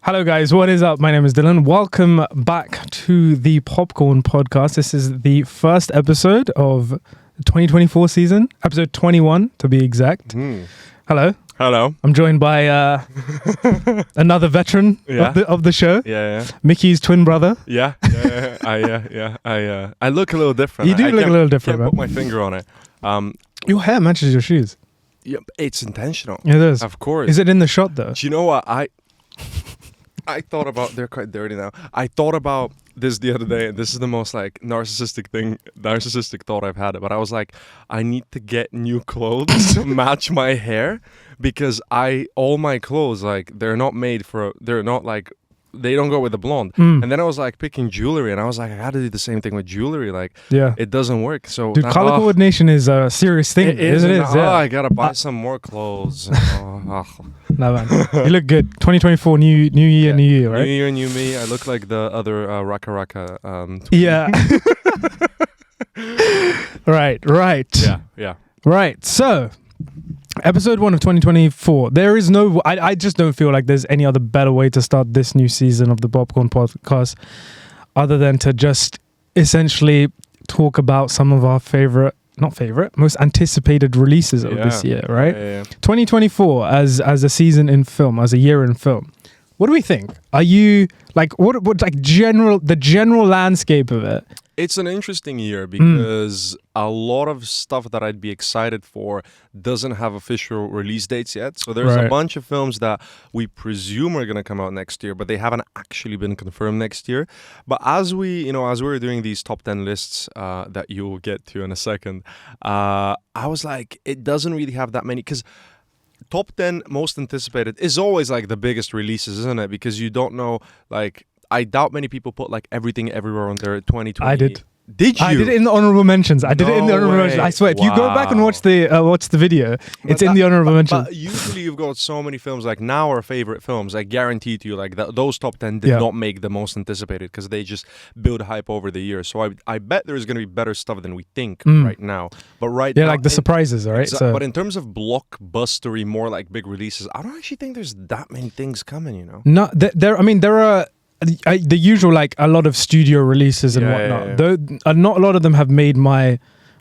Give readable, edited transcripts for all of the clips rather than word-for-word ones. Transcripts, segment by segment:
Hello guys, what is up? My name is Dylan. Welcome back to the Popcorn Podcast. This is the first episode of the 2024 season, episode 21 to be exact. Hello. Hello. I'm joined by another veteran of the show. Yeah. Mickey's twin brother. Yeah. I look a little different. You do look a little different, I can't man. put my finger on it. Your hair matches your shoes. Yeah, it's intentional. It is. Of course. Is it in the shot though? Do you know what? I thought about, they're quite dirty now. I thought about this the other day, and this is the most like narcissistic thought I've had. But I was like, I need to get new clothes to match my hair, because all my clothes, like, they don't go with the blonde. And then I was like picking jewelry, and I was like, I gotta do the same thing with jewelry. Like, it doesn't work. So dude, color coordination is a serious thing. It is. I gotta buy Uh, some more clothes. No, man. You look good. 2024, new year, new you, right? New year, new me. I look like the other Raka. Yeah. Right. Yeah. Right. So, episode 1 of 2024. There is no... I just don't feel like there's any other better way to start this new season of the Popcorn Podcast other than to just essentially talk about some of our most anticipated releases of this year, right? Yeah. 2024 as a season in film, as a year in film. What do we think? Are you like what like the general landscape of it? It's an interesting year because a lot of stuff that I'd be excited for doesn't have official release dates yet. So there's a bunch of films that we presume are going to come out next year, but they haven't actually been confirmed next year. But as we were doing these top 10 lists that you'll get to in a second, I was like, it doesn't really have that many, because top 10 most anticipated is always like the biggest releases, isn't it? Because you don't know, like, I doubt many people put like Everything Everywhere on their 2020. I did. Did you? I did it in the honorable mentions. I swear, if you go back and watch the video, it's in the honorable mentions. But usually you've got so many films, like now our favorite films, I guarantee to you, like those top 10 did not make the most anticipated because they just build hype over the years. So I bet there's going to be better stuff than we think right now. But now, like the surprises, right? But in terms of blockbustery, more like big releases, I don't actually think there's that many things coming, you know? No, there are... the usual, like a lot of studio releases and whatnot. Though not a lot of them have made my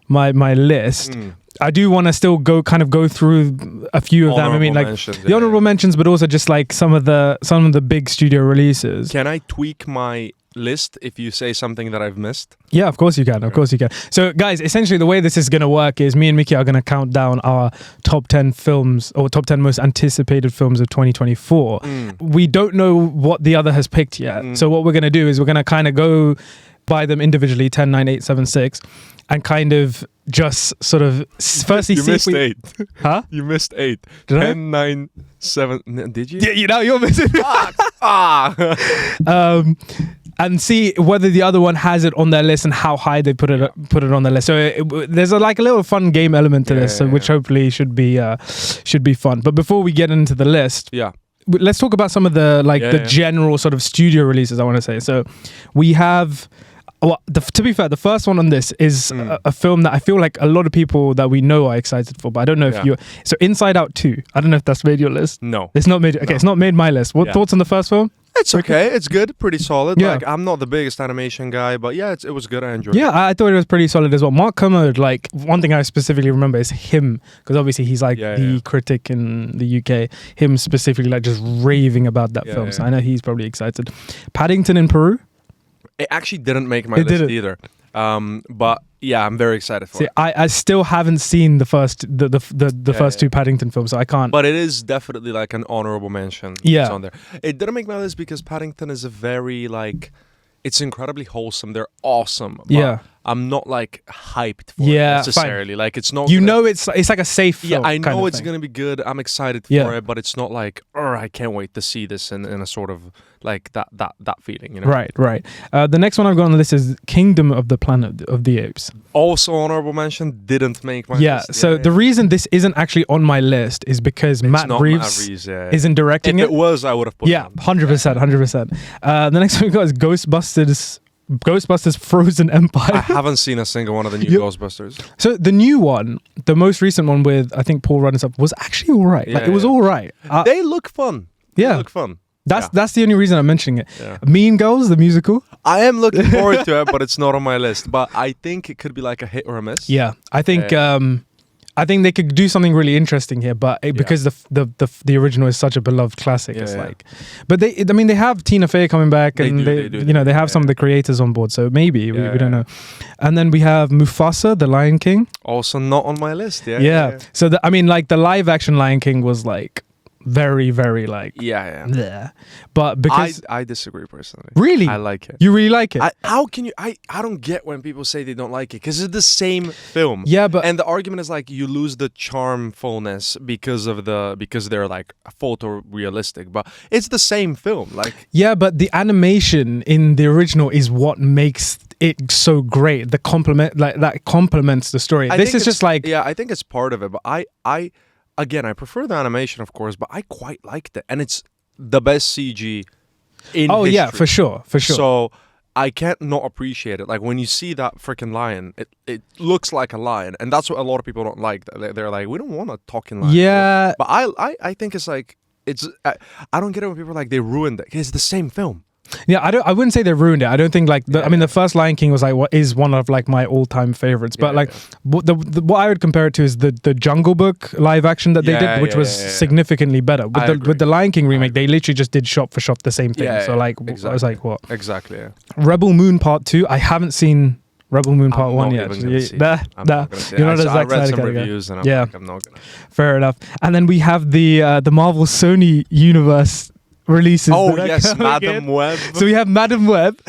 list. I do want to still go through a few of them. I mean, like the honorable mentions, but also just like some of the big studio releases. Can I tweak my list if you say something that I've missed? Yeah, of course you can. Of course you can. So, guys, essentially the way this is going to work is me and Mickey are going to count down our top 10 films or top 10 most anticipated films of 2024. We don't know what the other has picked yet. So what we're going to do is we're going to kind of go by them individually, 10, 9, 8, 7, 6, and kind of just sort of firstly see missed 8. Huh? You missed 8. Did 10, 9, 7. Did you? Yeah, you're missing. And see whether the other one has it on their list and how high they put it on their list. So there's a little fun game element to this, which hopefully should be fun. But before we get into the list, let's talk about some of the general sort of studio releases. I want to say. So we have. Well, to be fair, the first one on this is a film that I feel like a lot of people that we know are excited for, but I don't know if you're... So Inside Out 2, I don't know if that's made your list. No. It's not made... Okay, It's not made my list. What thoughts on the first film? It's okay. It's good. Pretty solid. Yeah. Like, I'm not the biggest animation guy, but yeah, it was good. I enjoyed it. Yeah, I thought it was pretty solid as well. Mark Kermode, like, one thing I specifically remember is him, because obviously he's like the critic in the UK. Him specifically, like, just raving about that film. So I know he's probably excited. Paddington in Peru? It actually didn't make my list either. But yeah, I'm very excited for it. I still haven't seen the first two Paddington films, so I can't. But it is definitely like an honorable mention. Yeah. It's on there. It didn't make my list because Paddington is a very like... It's incredibly wholesome. They're awesome. But I'm not like hyped for it necessarily. Fine. Like it's not. It's like a safe film. Yeah, I know it's gonna be good. I'm excited for it, but it's not like, I can't wait to see this in a sort of like that feeling. You know. Right. The next one I've got on the list is Kingdom of the Planet of the Apes. Also honorable mention, didn't make my list. So the reason this isn't actually on my list is because Matt Reeves isn't directing it. If it was, I would have put it on. 100%. The next one we got is Ghostbusters Frozen Empire. I haven't seen a single one of the new Ghostbusters. So the new one, the most recent one with, I think, Paul Rudd and stuff, was actually all right. It was all right. They look fun. Yeah. They look fun. That's the only reason I'm mentioning it. Yeah. Mean Girls, the musical. I am looking forward to it, but it's not on my list. But I think it could be like a hit or a miss. Yeah, I think they could do something really interesting here, but because the original is such a beloved classic, it's like. But they have Tina Fey coming back, and they have some of the creators on board, so maybe we don't know. And then we have Mufasa, the Lion King. Also not on my list. Yeah. So the live action Lion King was like very, very like bleh. But because I disagree personally. Really? I like it. You really like it? How can you? I don't get when people say they don't like it because it's the same film. Yeah, but and the argument is like you lose the charmfulness because they're like photorealistic, but it's the same film. Like but the animation in the original is what makes it so great. The that complements the story. This is just like I think it's part of it, but Again, I prefer the animation, of course, but I quite liked it. And it's the best CG in history. Yeah, for sure. So I can't not appreciate it. Like, when you see that freaking lion, it looks like a lion. And that's what a lot of people don't like. They're like, we don't want a talking lion. Yeah. But I think it's like, I don't get it when people are like, they ruined it. It's the same film. Yeah, I wouldn't say they ruined it. I don't think the first Lion King was like what is one of like my all-time favorites. But what I would compare it to is the Jungle Book live action that they did, which was significantly better. With the Lion King remake, they literally just did shot for shot the same thing. So exactly. I was like, what? Exactly. Yeah. Rebel Moon Part 2. I haven't seen Rebel Moon Part 1 yet. You're not as excited. I read some reviews and I'm not gonna. Fair enough. And then we have the Marvel Sony universe releases. Oh yes, Madam Web. So we have Madam Web.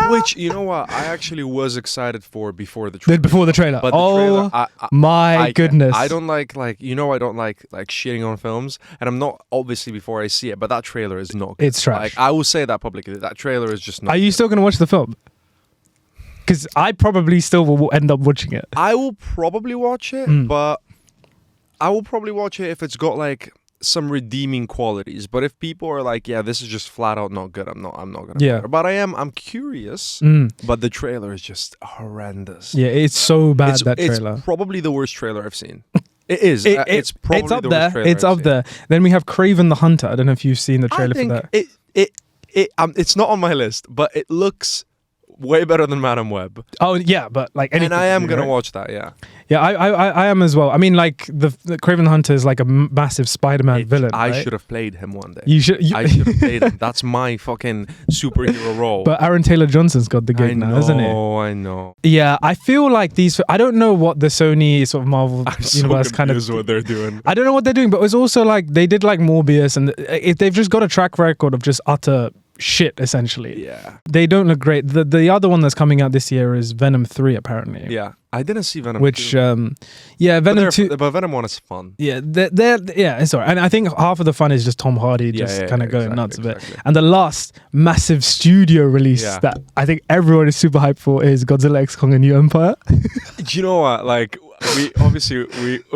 Which, you know what, I actually was excited for before the trailer. But the trailer, my goodness. I don't like I don't like shitting on films, and I'm not obviously before I see it, but that trailer is not good. It's trash. Like, I will say that publicly. That trailer is just not Are you still going to watch the film? Because I probably still will end up watching it. I will probably watch it, but I will probably watch it if it's got like some redeeming qualities. But if people are like, yeah, this is just flat out not good, I'm not gonna bother. But I'm curious. But the trailer is just horrendous. Yeah, it's so bad, that trailer. It's probably the worst trailer I've seen. It is. It's probably it's up the there. worst trailer It's up there. Then we have Kraven the Hunter. I don't know if you've seen the trailer for that. It's not on my list, but it looks way better than Madam Web. Oh yeah, but like anything. And I am gonna watch that. Yeah. Yeah, I am as well. I mean, like the Kraven the Hunter is like a massive Spider-Man villain. I right? should have played him one day. I should have played him. That's my fucking superhero role. But Aaron Taylor Johnson's got the gig now, isn't he? I know. Yeah, I feel like these. I don't know what the Sony sort of Marvel universe kind of. What they're doing. I don't know what they're doing, but it's also like they did like Morbius, and they've just got a track record of just utter shit, essentially. Yeah. They don't look great. The other one that's coming out this year is Venom 3, apparently. Yeah. I didn't see Venom 2. Venom 2. But Venom 1 is fun. Yeah, it's alright. And I think half of the fun is just Tom Hardy kind of going nuts a bit. And the last massive studio release that I think everyone is super hyped for is Godzilla X Kong: A New Empire. Do you know what? Like, we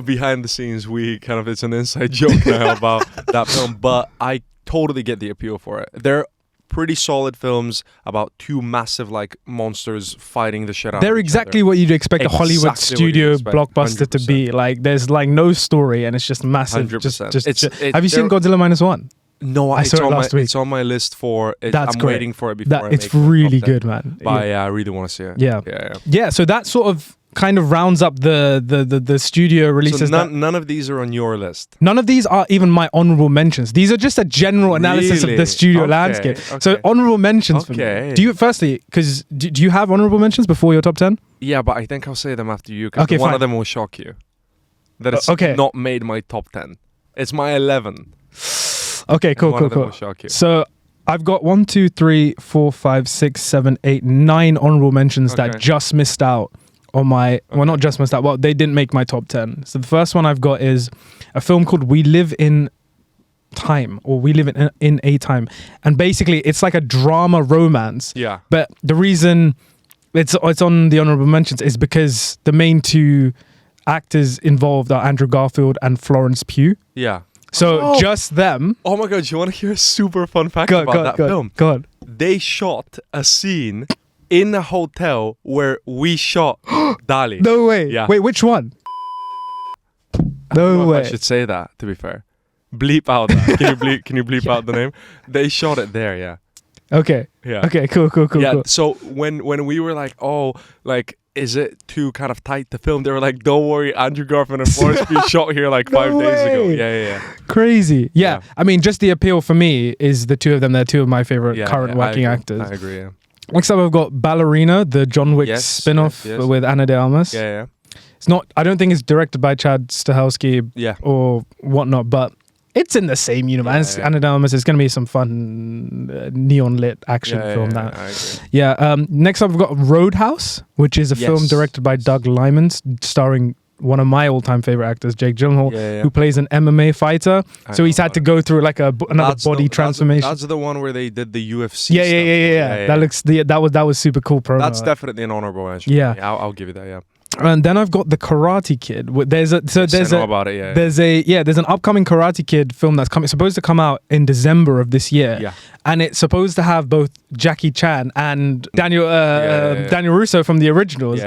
behind the scenes, it's an inside joke now about that film, but I totally get the appeal for it. They're pretty solid films about two massive like monsters fighting the shit out. They're exactly what you'd expect a Hollywood studio blockbuster 100%. To be. Like, there's like no story, and it's just massive. 100%. Have you seen Godzilla -1? No, I saw it last week. It's on my list for. I'm waiting for it before. It's really good, man. But I really want to see it. Yeah. So that sort of kind of rounds up the studio releases. So none of these are on your list. None of these are even my honorable mentions. These are just a general analysis of the studio landscape. Okay. So honorable mentions for me. Do you do you have honorable mentions before your top 10? Yeah, but I think I'll say them after you, because one of them will shock you. That it's not made my top 10. It's my 11. Okay, cool. Will shock you. So I've got 1, 2, 3, 4, 5, 6, 7, 8, 9 honorable mentions that just missed out on my, well, not just missed out, well, they didn't make my top 10. So the first one I've got is a film called We Live in Time, or We Live in a Time. And basically, it's like a drama romance. Yeah. But the reason it's on the honorable mentions is because the main two actors involved are Andrew Garfield and Florence Pugh. Yeah. So just them. Oh my God, do you want to hear a super fun fact about that film? Go on. They shot a scene in a hotel where we shot Dali. No way. Yeah. Wait, which one? No way. I should say that, to be fair. bleep out that. Can you bleep out the name? They shot it there, yeah. Okay. Yeah. Okay, cool. Yeah, Cool. so when we were like, oh, like, is it too kind of tight to film? They were like, don't worry, Andrew Garfield and Forrest Gump shot here like 5 days ago. Yeah. Crazy. Yeah. I mean, just the appeal for me is the two of them. They're two of my favorite current working actors. I agree, yeah. Next up, I've got Ballerina, the John Wick spin-off with Ana de Armas. Yeah. It's not, I don't think it's directed by Chad Stahelski or whatnot, but it's in the same universe. Ana de Armas is going to be some fun neon lit action film. I agree. Next up, we've got Roadhouse, which is a film directed by Doug Liman, starring one of my all-time favorite actors, Jake Gyllenhaal, who plays an MMA fighter. So he's had to go through like another body transformation. That's the one where they did the UFC stuff. That looks that was super cool promo. That's definitely an honorable mention. Yeah. I'll give you that, yeah. And then I've got the Karate Kid. There's an upcoming Karate Kid film that's supposed to come out in December of this year. Yeah. And it's supposed to have both Jackie Chan and Daniel Russo from the originals.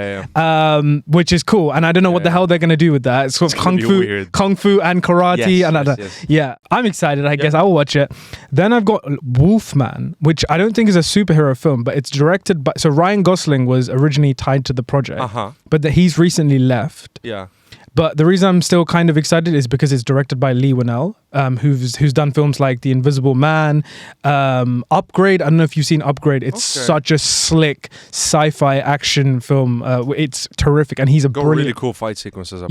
Which is cool. And I don't know what the hell they're gonna do with that. It's kung fu and karate. Yeah, I'm excited. I guess I'll watch it. Then I've got Wolfman, which I don't think is a superhero film, but it's directed by. So Ryan Gosling was originally tied to the project, but he's recently left. Yeah. But the reason I'm still kind of excited is because it's directed by Lee Winnell, who's done films like The Invisible Man, Upgrade. I don't know if you've seen Upgrade. It's such a slick sci-fi action film. It's terrific, and he's brilliant. Really cool fight sequences.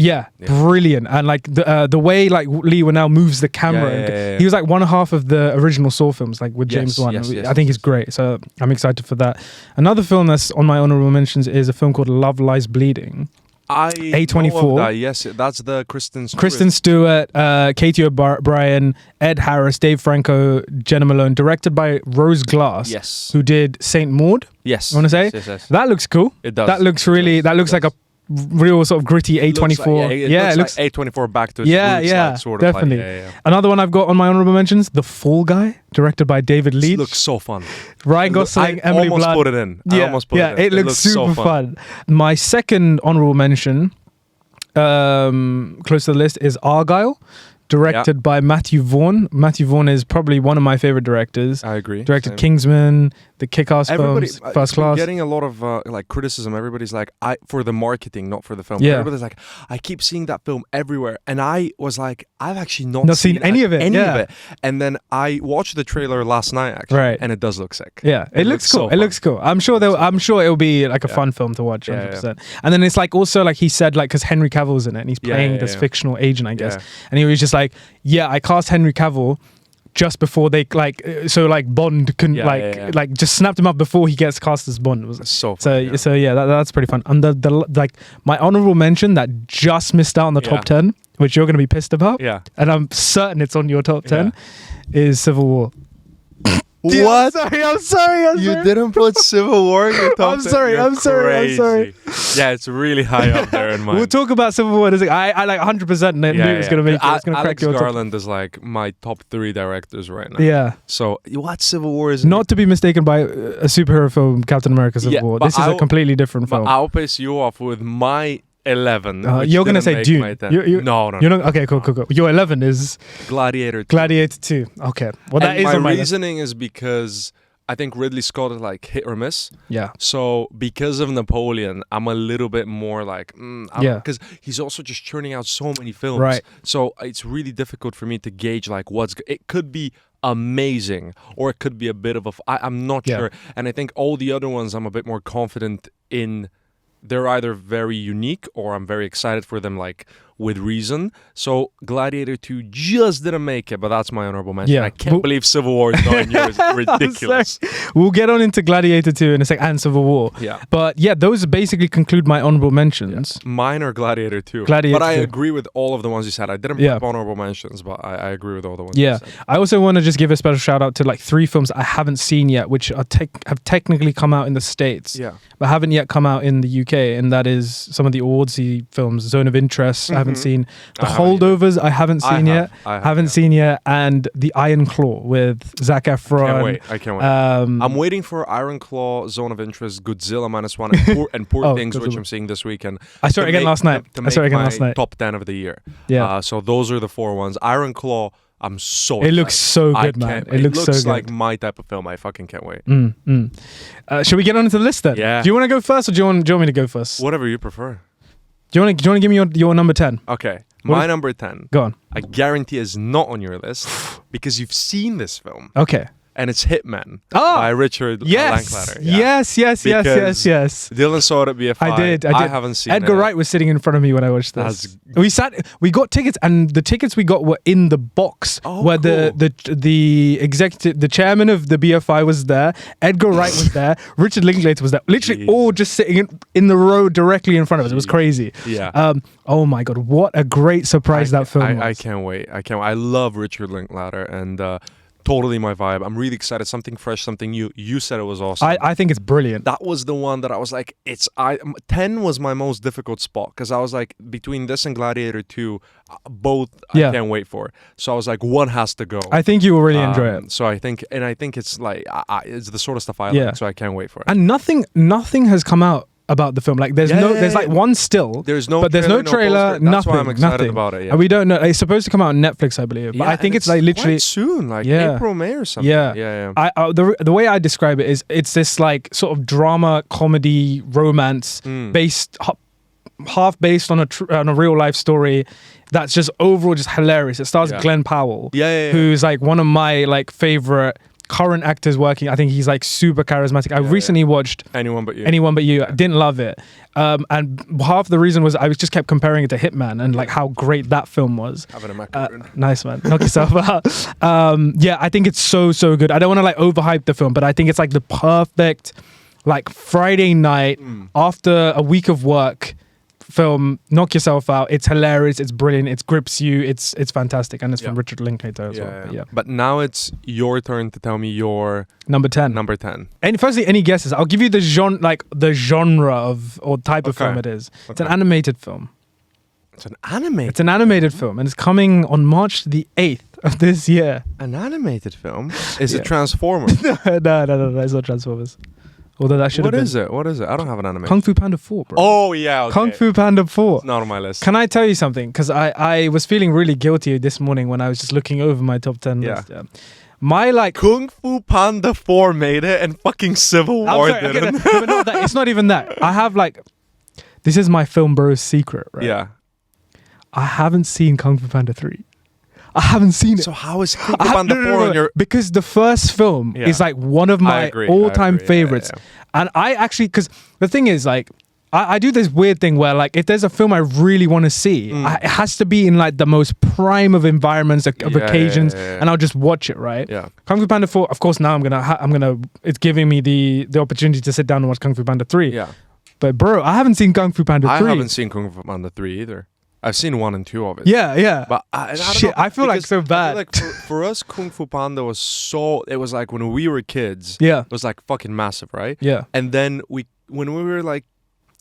Brilliant, and like the way like Lee Winnell moves the camera. He was like one half of the original Saw films, like with James Wan. I think he's great, so I'm excited for that. Another film that's on my honorable mentions is a film called Love Lies Bleeding. A24. Yes, that's the Kristen Stewart, Katie O'Brien, Ed Harris, Dave Franco, Jenna Malone, directed by Rose Glass, who did Saint Maud. Yes, I want to say that looks cool. It does. That looks like a real sort of gritty A24. It looks like A24 back to its roots, like, sort of definitely. Like, Another one I've got on my honorable mentions, The Fall Guy, directed by David Leitch. It looks so fun. Ryan Gosling, Emily Blunt. I almost put it in. It looks super fun. My second honorable mention, close to the list, is Argyle, directed by Matthew Vaughn. Matthew Vaughn is probably one of my favorite directors. I agree. Directed Kingsman, the Kick-Ass films, First Class. Getting a lot of like criticism. Everybody's like, for the marketing, not for the film. Everybody's like, I keep seeing that film everywhere, and I was like, I've actually not seen any of it. And then I watched the trailer last night, actually, and it does look sick. Yeah, it looks cool. It looks cool. I'm sure it'll be like a fun film to watch. 100%. And then it's like also like he said, like, because Henry Cavill's in it and he's playing this fictional agent, I guess, and he was just like, I cast Henry Cavill just before they Bond can just snapped him up before he gets cast as Bond. It was so fun, that's pretty fun. And the my honorable mention that just missed out on the top 10, which you're going to be pissed about, and I'm certain it's on your top 10, is Civil War. Dude, what? I'm sorry. You didn't put Civil War in your top 10? I'm sorry. Yeah, it's really high up there in mine. We'll talk about Civil War. I like 100% knew it was going to make it. It's going to crack your top. Alex Garland is like my top 3 directors right now. Yeah. So what Civil War is? Not to be mistaken by a superhero film, Captain America Civil War. This is a completely different film. I'll piss you off with my 11. You're going to say Dune. No. You're not, okay, cool. Your 11 is Gladiator 2. Gladiator 2. Okay. Well, that is on my reasoning is because I think Ridley Scott is like hit or miss. Yeah. So because of Napoleon, I'm a little bit more like, because he's also just churning out so many films. Right. So it's really difficult for me to gauge like it could be amazing or it could be a bit of I'm not sure. And I think all the other ones I'm a bit more confident in. They're either very unique or I'm very excited for them, like, with reason. So Gladiator 2 just didn't make it, but that's my honorable mention. I can't believe Civil War is not in yours. It's ridiculous. We'll get on into Gladiator 2 in a sec, and Civil War. Yeah. But those basically conclude my honorable mentions. Yeah. Mine are Gladiator 2. But I agree with all of the ones you said. I didn't put honorable mentions, but I agree with all the ones you said. I also want to just give a special shout out to like 3 films I haven't seen yet, which are have technically come out in the States, but haven't yet come out in the UK, and that is some of the awardsy films, Zone of Interest, I haven't seen. The Holdovers, I haven't seen yet. I haven't seen yet. And The Iron Claw with Zac Efron. I can't wait. I'm waiting for Iron Claw, Zone of Interest, Godzilla -1, and Poor Things, which I'm seeing this weekend. I saw it again last night. Top 10 of the year. Yeah. So those are the 4 ones. Iron Claw, I'm so It looks so excited. good, man. It looks so good. like my type of film. I fucking can't wait. Should we get on to the list then? Yeah. Do you want to go first, or do you want me to go first? Whatever you prefer. Do you want to give me your number 10? Okay. My number 10. Go on. I guarantee is not on your list because you've seen this film. Okay. And it's Hitman by Richard Linklater. Yeah. Yes. Dylan saw it at BFI. I did. I haven't seen it. Edgar Wright was sitting in front of me when I watched this. We got tickets, and the tickets we got were in the box where the executive, the chairman of the BFI was there, Edgar Wright was there, Richard Linklater was there. Literally all just sitting in the row directly in front of us. It was crazy. Yeah. Oh my God, what a great surprise that film was. I can't wait. I love Richard Linklater, and totally my vibe. I'm really excited. Something fresh, something new. You said it was awesome. I think it's brilliant. That was the one that I was like, 10 was my most difficult spot because I was like, between this and Gladiator 2, both I can't wait for. So I was like, one has to go. I think you will really enjoy it. So I think it's like, it's the sort of stuff I like, so I can't wait for it. And nothing has come out about the film. Like there's there's like one still. There's no trailer, nothing. That's why I'm excited nothing about it. Yeah. And we don't know. It's supposed to come out on Netflix, I believe. But I think it's like literally quite soon, like April, May or something. Yeah. The way I describe it is it's this like sort of drama, comedy, romance based half based on a real life story that's just overall just hilarious. It stars Glenn Powell, who's like one of my like favorite current actors working. I think he's like super charismatic. I recently watched Anyone But You. I didn't love it. And half the reason was I just kept comparing it to Hitman and like how great that film was. Having a macaroon. Nice, man. Knock yourself out. I think it's so good. I don't want to like overhype the film, but I think it's like the perfect like Friday night after a week of work film. Knock yourself out. It's hilarious. It's brilliant. It grips you. It's fantastic, and it's from Richard Linklater as well. Yeah. But now it's your turn to tell me your number 10. And firstly, any guesses? I'll give you the genre of or type of film it is. It's an animated film. It's an animated. It's an animated film, and it's coming on March the 8th of this year. An animated film? Is it Transformers? No, it's not Transformers. Although that should have been. What is it? I don't have an animation. Kung Fu Panda 4, bro. Oh, yeah, okay. Kung Fu Panda 4. It's not on my list. Can I tell you something? Because I was feeling really guilty this morning when I was just looking over my top 10 list. Yeah. My like... Kung Fu Panda 4 made it and fucking Civil War didn't. It's not even that. I have like... This is my film bro's secret, right? Yeah. I haven't seen Kung Fu Panda 3. I haven't seen it. So how is Kung Fu Panda 4 on your... Because the first film is like one of my all-time favorites. Yeah. And I actually... Because the thing is like... I do this weird thing where like if there's a film I really want to see, it has to be in like the most prime of environments, of occasions, and I'll just watch it, right? Yeah. Kung Fu Panda 4, of course, now I'm gonna it's giving me the opportunity to sit down and watch Kung Fu Panda 3. Yeah. But bro, I haven't seen Kung Fu Panda 3. I haven't seen Kung Fu Panda 3 either. I've seen 1 and 2 of it. Yeah. But I don't know, I feel like so bad. Like for us, Kung Fu Panda was so... It was like when we were kids, it was like fucking massive, right? Yeah. And then when we were like,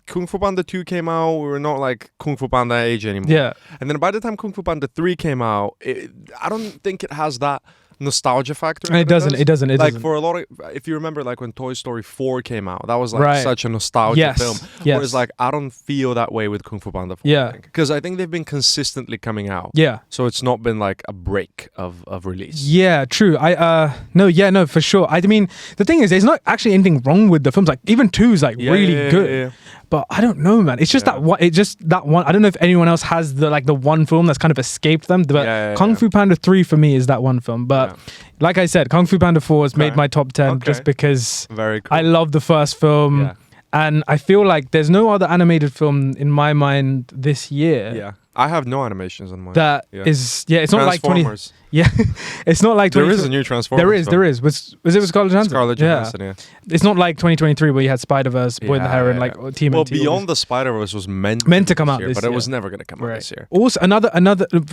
Kung Fu Panda 2 came out, we were not like Kung Fu Panda age anymore. Yeah. And then by the time Kung Fu Panda 3 came out, I don't think it has that nostalgia factor. It doesn't. Like for a lot of, if you remember like when Toy Story 4 came out, that was like such a nostalgia film. Yes. Whereas like I don't feel that way with Kung Fu Panda 4. Yeah. Because I think they've been consistently coming out. Yeah. So it's not been like a break of release. Yeah, true. No, for sure. I mean, the thing is, there's not actually anything wrong with the films. Like even 2 is like really good. Yeah. But I don't know, man. It's just that one. I don't know if anyone else has the one film that's kind of escaped them. But Kung Fu Panda 3 for me is that one film. But like I said, Kung Fu Panda 4 has made my top 10 just because very cool. I love the first film. Yeah. And I feel like there's no other animated film in my mind this year. Yeah. I have no animations on mine. It's not like 20. Yeah, it's not like there is a new Transformers. There is. Was it with Scarlett Johansson? Scarlett Johansson, yeah. It's not like 2023 where you had Spider-Verse, Boy in the Heron, like Team. Well, Beyond the Spider-Verse was meant to come out this year, but it was never going to come out this year. Also, another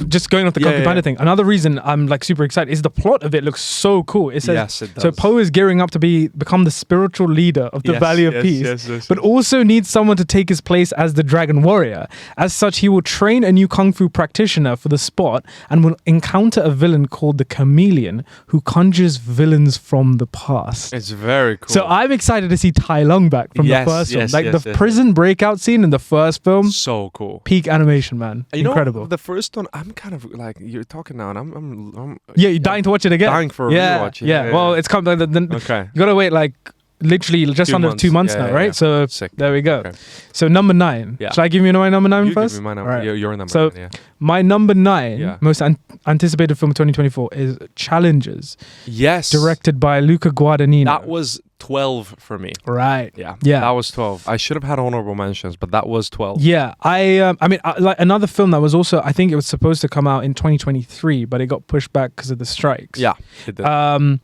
just going off the Kung Fu Panda thing. Another reason I'm like super excited is the plot of it looks so cool. It says, yes, it does. So Poe is gearing up to become the spiritual leader of the Valley of Peace, but also needs someone to take his place as the Dragon Warrior. As such, he will train a new Kung Fu practitioner for the spot and will encounter a villain villain called the Chameleon who conjures villains from the past. It's very cool. So I'm excited to see Tai Lung back from the first film. Like the prison breakout scene in the first film. So cool. Peak animation, man. You Incredible. know, the first one, I'm kind of like, you're talking now, and I'm you're dying to watch it again. Dying for a rewatch. Yeah. Well, it's coming. Okay. You gotta wait like literally just under 2 months now, right? So sick. there we go. Okay. So number 9. Yeah. Should I give you my number 9 first? Give me my number. Right. Your number. So 9, yeah. my number 9 most anticipated film of 2024 is Challengers. Yes. Directed by Luca Guadagnino. That was 12 for me. Right. Yeah. Yeah. That was 12. I should have had honorable mentions, but that was 12. Yeah. I mean, like another film that was also, I think it was supposed to come out in 2023, but it got pushed back because of the strikes. Yeah, it did.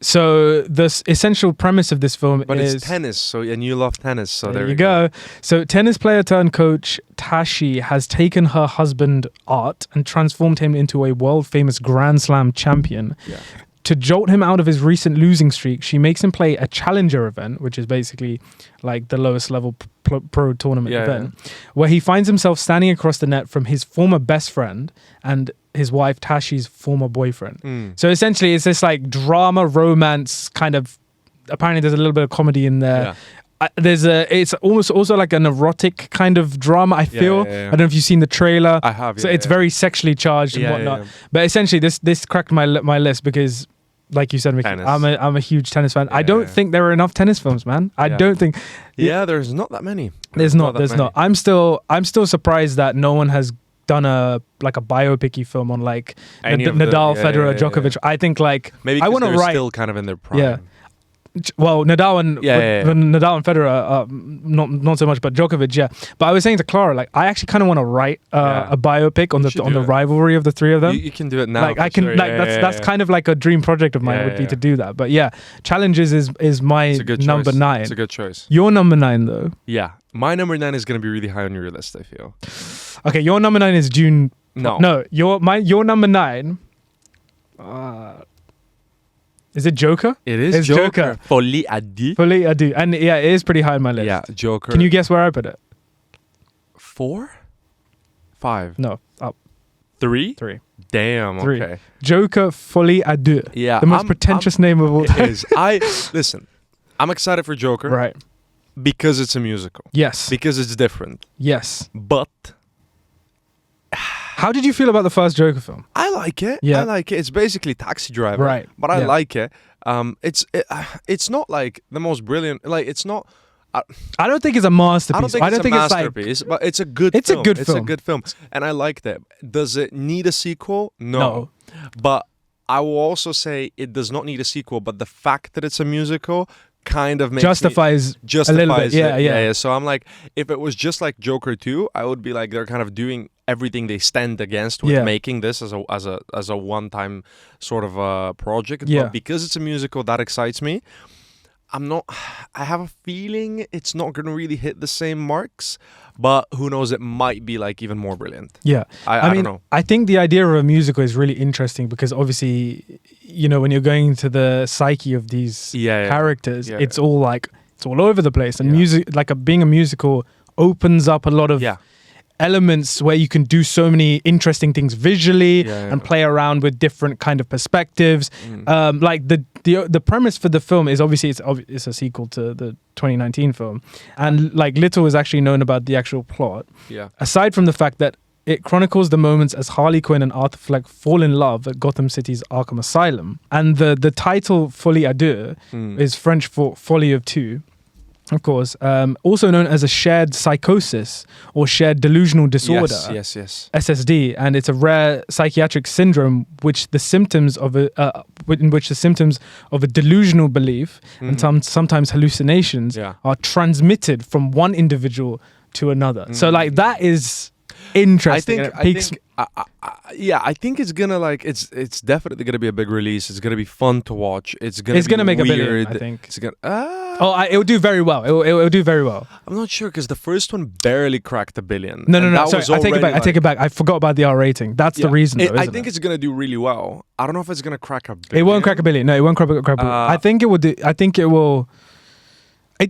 So the essential premise of this film is... it's tennis, and you love tennis, so there you go. So tennis player turned coach Tashi has taken her husband Art and transformed him into a world-famous Grand Slam champion. Yeah. To jolt him out of his recent losing streak, she makes him play a challenger event, which is basically like the lowest level pro tournament event, where he finds himself standing across the net from his former best friend and his wife Tashi's former boyfriend. So essentially it's this like drama, romance kind of, apparently there's a little bit of comedy in there. It's almost also like an erotic kind of drama, I feel. I don't know if you've seen the trailer. I have. So it's very sexually charged and whatnot. But essentially this cracked my list because, like you said, Mickey, I'm a huge tennis fan. I don't think there are enough tennis films, man. I don't think. There's not that many. There's not. I'm still surprised that no one has done a biopic-y film on like Nadal, Federer, Djokovic. I think like maybe I want to write. Still kind of in their prime. Yeah. Well, Nadal and Nadal and Federer, not so much, but Djokovic, yeah. But I was saying to Clara, like, I actually kind of want to write a biopic on the rivalry of the three of them. You can do it now. Like I can, that's kind of like a dream project of mine would be to do that. But yeah, Challenges is my number 9. It's a good choice. Your number 9 though. Yeah, my number 9 is gonna be really high on your list, I feel. Okay, your number 9 is Dune. No, your number 9. Is it Joker? It is Joker. Folie à deux. Folie à deux. And yeah, it is pretty high on my list. Yeah, Joker. Can you guess where I put it? 4? 5? No, up. 3? 3. Damn, 3. okay. Joker Folie à deux. Yeah. The most pretentious name of all time. It is. Listen, I'm excited for Joker. Right. Because it's a musical. Yes. Because it's different. Yes. But... How did you feel about the first Joker film? I like it. Yeah. I like it. It's basically Taxi Driver. Right. But I like it. It's not like the most brilliant. Like it's not. I don't think it's a masterpiece. I don't think it's a masterpiece, but it's a good. It's film. a good It's film. a good film, and I liked it. Does it need a sequel? No. But I will also say it does not need a sequel. But the fact that it's a musical kind of makes justifies a little bit. Yeah. So I'm like, if it was just like Joker 2, I would be like, they're kind of doing everything they stand against with making this as a one-time sort of project. Yeah. But because it's a musical, that excites me. I have a feeling it's not going to really hit the same marks, but who knows, it might be like even more brilliant. Yeah. I don't know. I think the idea of a musical is really interesting because obviously, you know, when you're going to the psyche of these characters, it's all like, it's all over the place. And music, like being a musical opens up a lot of elements where you can do so many interesting things visually and play around with different kind of perspectives. Like the premise for the film is obviously it's a sequel to the 2019 film, and like little is actually known about the actual plot. Yeah. Aside from the fact that it chronicles the moments as Harley Quinn and Arthur Fleck fall in love at Gotham City's Arkham Asylum, and the title Folie à deux is French for Folly of Two. Of course, also known as a shared psychosis or shared delusional disorder. Yes. SSD, and it's a rare psychiatric syndrome in which the symptoms of a delusional belief and sometimes hallucinations are transmitted from one individual to another. So, like, that is interesting. I think it's gonna it's definitely gonna be a big release. It's gonna be fun to watch. It's gonna make weird, a billion. I think it's gonna. It will do very well. It will do very well. I'm not sure because the first one barely cracked $1 billion. No. Sorry, I take it back. I take it back. I forgot about the R rating. That's the reason. Though, I think it's gonna do really well. I don't know if it's gonna crack $1 billion. It won't crack $1 billion. No, it won't crack $1 billion. I think it will do. I think it will.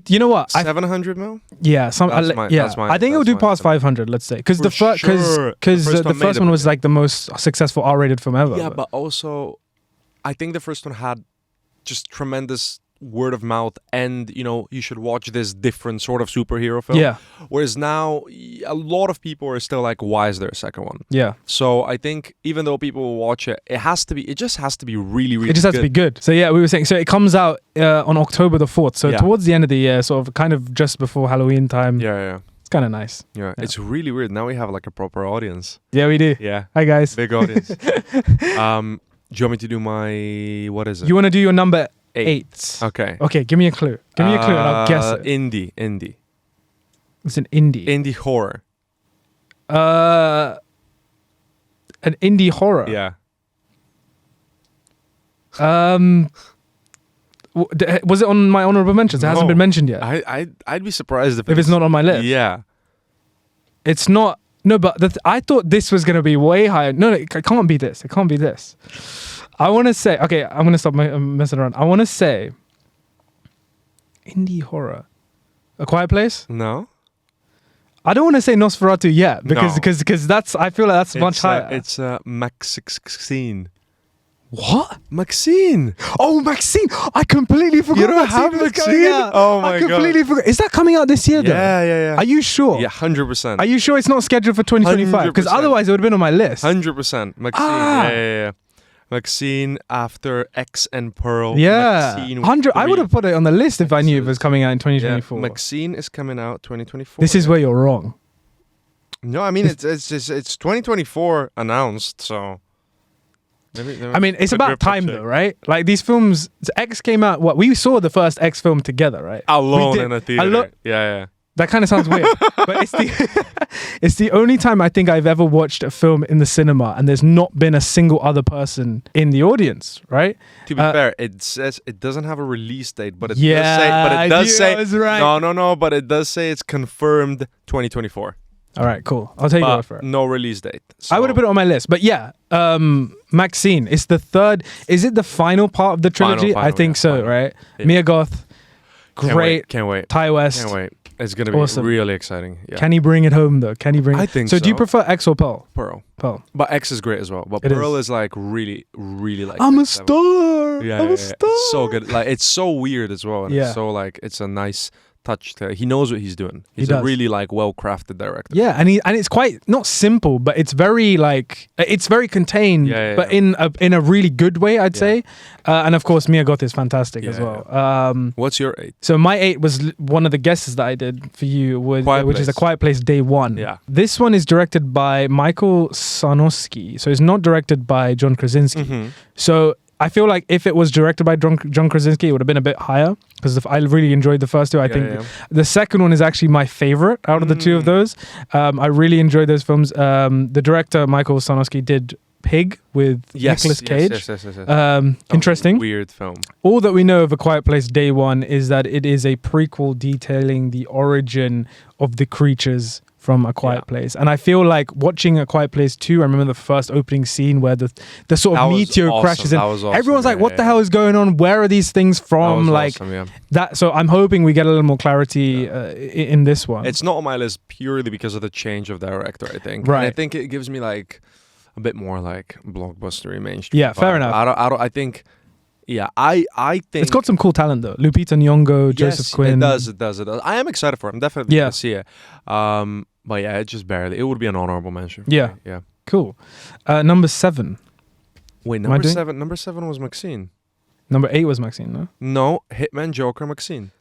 You know what? 700 mil? Yeah, I think it will do past 500. Let's say because the first one was like the most successful R-rated film ever. Yeah, but also I think the first one had just tremendous word of mouth, and you should watch this different sort of superhero film. Yeah. Whereas now, a lot of people are still like, why is there a second one? Yeah. So I think even though people will watch it, it just has to be really, really. It just has to be good. So yeah, we were saying. So it comes out on October the 4th. So towards the end of the year, sort of, kind of just before Halloween time. Yeah. It's kind of nice. Yeah, it's really weird. Now we have like a proper audience. Yeah, we do. Yeah. Hi guys. Big audience. Do you want me to do my, what is it? You want to do your number 8? Okay. Okay, give me a clue. Give me a clue and I'll guess it. Indie. It's an indie. Indie horror. An indie horror. Yeah. Was it on my honourable mentions? It hasn't been mentioned yet. I'd be surprised if it's not on my list. Yeah. It's not. No, but I thought this was going to be way higher. No, it can't be this. It can't be this. I want to say, okay, I'm going to stop messing around. I want to say indie horror. A Quiet Place? No. I don't want to say Nosferatu yet because that's, I feel like that's much higher. It's MaXXXine. What? MaXXXine. Oh, MaXXXine. I completely forgot. You don't have MaXXXine? Oh my God. I completely forgot. Is that coming out this year though? Yeah. Are you sure? Yeah, 100%. Are you sure it's not scheduled for 2025? Because otherwise it would have been on my list. 100%. MaXXXine. Yeah. MaXXXine after X and Pearl. Yeah. 100. I would have put it on the list if I knew it was coming out in 2024. Yeah, MaXXXine is coming out 2024. This is where you're wrong. No, I mean it's 2024 announced, so. I mean, it's about time though, right? Like these films, X came out. We saw the first X film together, right? Alone in a theater. Yeah. That kind of sounds weird, but it's the only time I think I've ever watched a film in the cinema and there's not been a single other person in the audience, right? To be fair, it says it doesn't have a release date, but it does say. Right. No, but it does say it's confirmed 2024. All right, cool. I'll take your word for it. No release date. So. I would have put it on my list, but yeah, MaXXXine. It's the third. Is it the final part of the trilogy? Final, I think so, final. right? Yeah. Mia Goth, great. Can't wait. Ty West. Can't wait. It's gonna be awesome. Really exciting. Yeah. Can he bring it home though? Can he bring? I think so. So do you prefer X or Pearl? Pearl. Pearl. But X is great as well. But Pearl is like really, really like. I'm a star. Yeah, I'm a star. It's so good. Like it's so weird as well. And Yeah. It's so like it's a nice touch to. He knows what he's doing. He's He a does. really like well-crafted director. Yeah, and it's quite not simple, but it's very like it's very contained, but in a really good way, I'd say. And of course, Mia Goth is fantastic as well. What's your 8? So my 8 was one of the guesses that I did for you, which is A Quiet Place Day 1. Yeah. This one is directed by Michael Sarnowski, so it's not directed by John Krasinski. Mm-hmm. So I feel like if it was directed by John Krasinski, it would have been a bit higher because I really enjoyed the first two. I think the second one is actually my favorite out of the two of those. I really enjoyed those films. The director, Michael Sarnowski, did Pig with Nicolas Cage. Yes. Interesting. Weird film. All that we know of A Quiet Place Day 1 is that it is a prequel detailing the origin of the creatures from A Quiet Place. And I feel like watching A Quiet Place 2, I remember the first opening scene where the sort of meteor crashes in. Awesome. Everyone's like, what the hell is going on? Where are these things from? That. So I'm hoping we get a little more clarity in this one. It's not on my list purely because of the change of director, I think. Right. And I think it gives me like a bit more like blockbustery mainstream. Yeah, fair enough. I think... Yeah, I think it's got some cool talent though. Lupita Nyong'o, Joseph Quinn. It does. I am excited for it. I'm definitely gonna see it. But yeah, it just barely. It would be an honorable mention. Yeah. Cool. Number 7. Wait, number 7. Number 7 was MaXXXine. Number 8 was MaXXXine, no? No, Hitman, Joker, MaXXXine.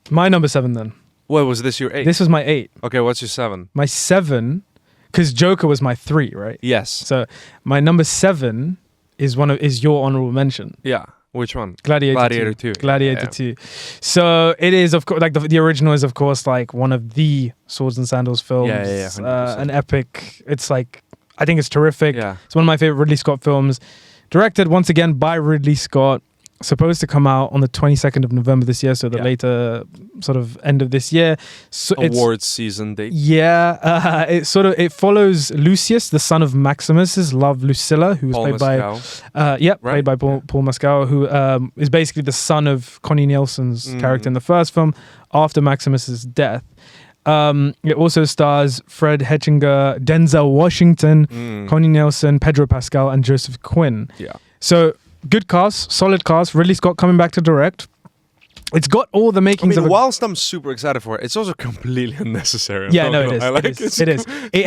My number 7 then. Wait, was this your 8? This was my 8. Okay, what's your 7? My 7, because Joker was my 3, right? Yes. So my number 7 is your honorable mention. Yeah. Which one? Gladiator 2. Gladiator 2. So it is, of course, like the original is, of course, like one of the Swords and Sandals films. Yeah. An epic. It's like, I think it's terrific. Yeah. It's one of my favorite Ridley Scott films. Directed once again by Ridley Scott. Supposed to come out on the 22nd of November this year, so the later sort of end of this year. So awards season date. Yeah, it follows Lucius, the son of Maximus's love Lucilla, who was played by Paul Mescal, who is basically the son of Connie Nielsen's character in the first film after Maximus's death. It also stars Fred Hetchinger, Denzel Washington, Connie Nielsen, Pedro Pascal, and Joseph Quinn. Yeah. So good cast, solid cast. Ridley Scott coming back to direct. It's got all the makings of. Whilst I'm super excited for it, it's also completely unnecessary. Yeah, no, it is. It is. It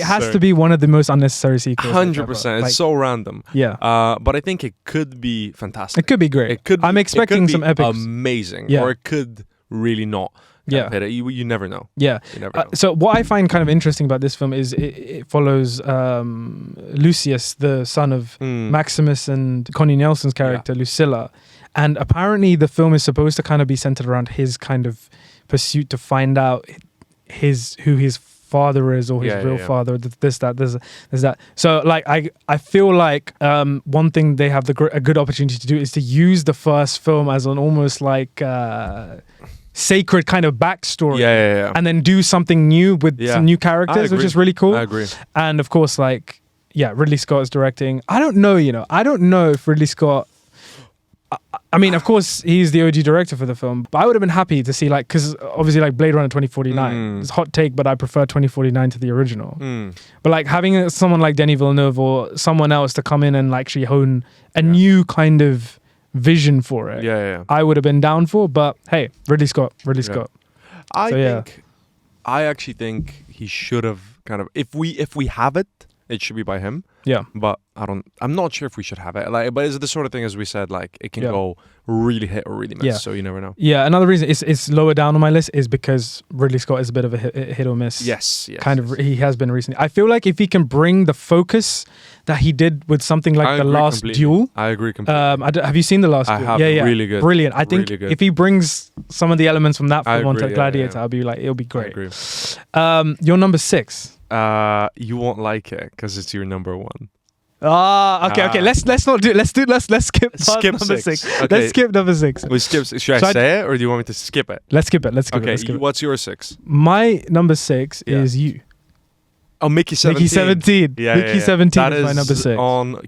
has to be one of the most unnecessary sequels. 100%. It's so random. Yeah. But I think it could be fantastic. It could be great. I'm expecting some epics. Amazing. Yeah. Or it could really not. You never know. Yeah. You never know. So what I find kind of interesting about this film is it follows Lucius, the son of Maximus and Connie Nelson's character, Lucilla. And apparently the film is supposed to kind of be centered around his kind of pursuit to find out who his father is or his real father, this, that. So like I feel like one thing they have a good opportunity to do is to use the first film as an almost like sacred kind of backstory, and then do something new with some new characters, which is really cool. I agree. And of course, like Ridley Scott is directing. I don't know if Ridley Scott. I mean, of course, he's the OG director for the film, but I would have been happy to see, like, because obviously, like, Blade Runner 2049 it's a hot take, but I prefer 2049 to the original. But like having someone like Denis Villeneuve or someone else to come in and like, actually hone a new kind of vision for it, I would have been down for. But hey, Ridley Scott. I actually think he should have kind of, if we have it, it should be by him. Yeah. But I'm not sure if we should have it. Like, but it's the sort of thing, as we said, like it can go really hit or really miss. So you never know. Yeah. Another reason it's lower down on my list is because Ridley Scott is a bit of a hit or miss. Yes. He has been recently. I feel like if he can bring the focus that he did with something like The Last Duel. I agree completely. Have you seen The Last Duel? I have. Really good. Brilliant. I think if he brings some of the elements from that film onto Gladiator, I'll be like, it'll be great. I agree. Your number 6. You won't like it because it's your number 1. Okay. Let's skip number 6. Okay. Let's skip number 6. We skip. Should I say it or do you want me to skip it? Let's skip it. Okay. What's your 6? My number 6 is You. Oh, Mickey 17. Mickey 17. Yeah, Mickey 17 is my number 6.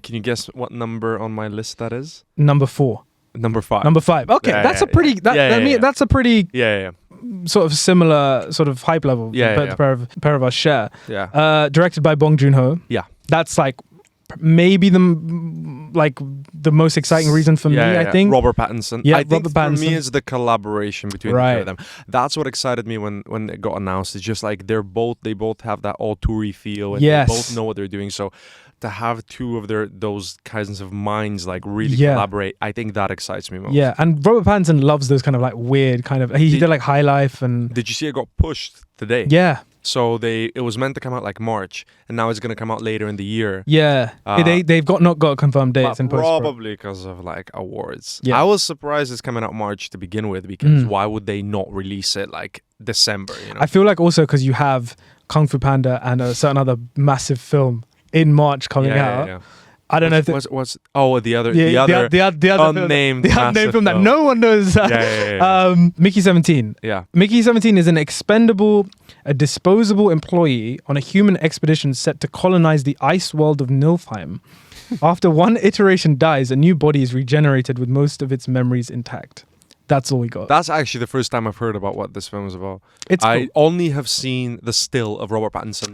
Can you guess what number on my list that is? Number 4. Number 5. Number 5. Okay, that's a pretty. That's a pretty. Sort of similar sort of hype level. The pair of us share. Yeah. Directed by Bong Joon-ho. Yeah. That's like maybe the most exciting reason for me. I think Robert Pattinson. Yeah, I think Robert Pattinson. For me, it's the collaboration between the two of them. That's what excited me when it got announced. It's just like they both have that auteury feel, and they both know what they're doing. So to have two of those kinds of minds like really collaborate, I think that excites me most. Yeah, and Robert Pattinson loves those kind of like weird kind of. He did like High Life and. Did you see it got pushed today? Yeah. So it was meant to come out like March, and now it's going to come out later in the year. Yeah, they've not got confirmed dates in post. Probably because of like awards. Yeah. I was surprised it's coming out March to begin with, because why would they not release it like December? You know? I feel like also because you have Kung Fu Panda and a certain other massive film in March coming out. Yeah. I don't know if the other unnamed film that no one knows. Mickey 17. Yeah. Mickey 17 is an expendable, a disposable employee on a human expedition set to colonize the ice world of Nilfheim. After one iteration dies, a new body is regenerated with most of its memories intact. That's all we got. That's actually the first time I've heard about what this film is about. I only have seen the still of Robert Pattinson.